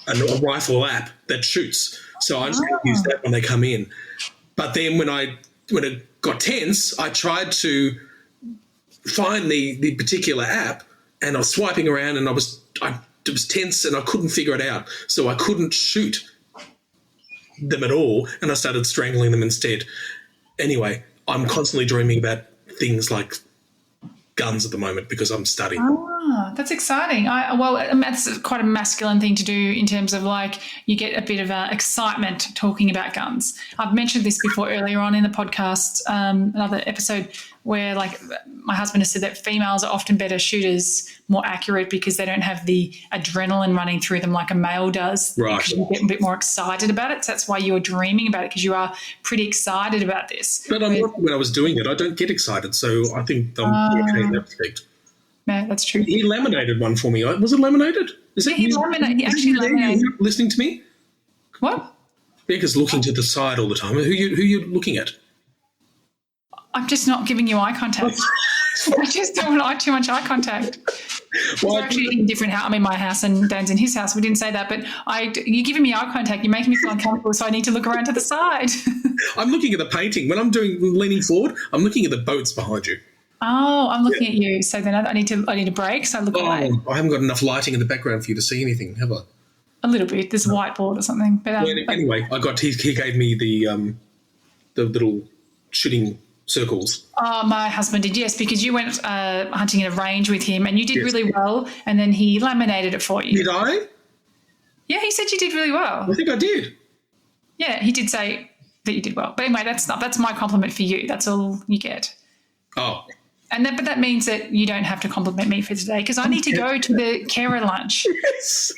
a rifle app that shoots. So I'm just going to use that when they come in. But then when it got tense, I tried to find the particular app and I was swiping around and it was tense and I couldn't figure it out. So I couldn't shoot them at all and I started strangling them instead. Anyway, I'm constantly dreaming about things like guns at the moment because I'm studying. That's exciting. That's quite a masculine thing to do in terms of like you get a bit of excitement talking about guns. I've mentioned this before earlier on in the podcast, another episode where like my husband has said that females are often better shooters, more accurate because they don't have the adrenaline running through them like a male does. Right. Because you get a bit more excited about it. So that's why you're dreaming about it because you are pretty excited about this. But when I was doing it, I don't get excited. So I think I'm okay in that respect. No, that's true. He laminated one for me. Was it laminated? He actually laminated. You listening to me? What? Becca's looking to the side all the time. Who you looking at? I'm just not giving you eye contact. I just don't want too much eye contact. We're actually in different house. I'm in my house and Dan's in his house. We didn't say that, but you're giving me eye contact. You're making me feel uncomfortable, so I need to look around to the side. I'm looking at the painting. When I'm leaning forward, I'm looking at the boats behind you. Oh, I'm looking at you. So then I need a break, so I look away. I haven't got enough lighting in the background for you to see anything, have I? A little bit. There's a whiteboard or something. But anyway, he gave me the little shooting circles. Oh, my husband did, yes, because you went hunting in a range with him and you did really well, and then he laminated it for you. Did I? Yeah, he said you did really well. I think I did. Yeah, he did say that you did well. But anyway, that's my compliment for you. That's all you get. Oh. But that means that you don't have to compliment me for today because I need to go to the carer lunch. Yes.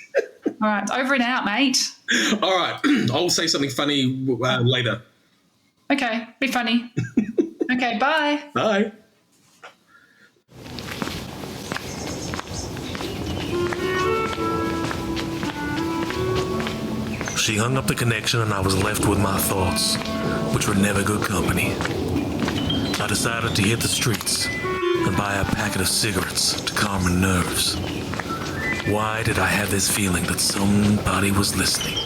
All right, over and out, mate. All right, I'll say something funny later. Okay, be funny. Okay, bye. Bye. She hung up the connection and I was left with my thoughts, which were never good company. I decided to hit the streets and buy a packet of cigarettes to calm my nerves. Why did I have this feeling that somebody was listening?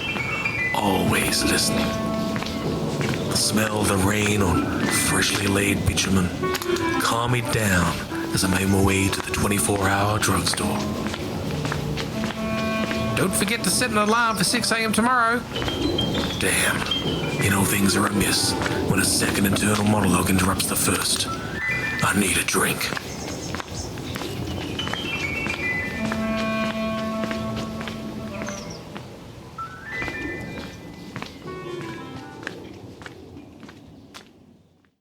Always listening. The smell of the rain on freshly laid bitumen calmed me down as I made my way to the 24-hour drugstore. Don't forget to set an alarm for 6 a.m. tomorrow. Damn, you know things are amiss when a second internal monologue interrupts the first. I need a drink.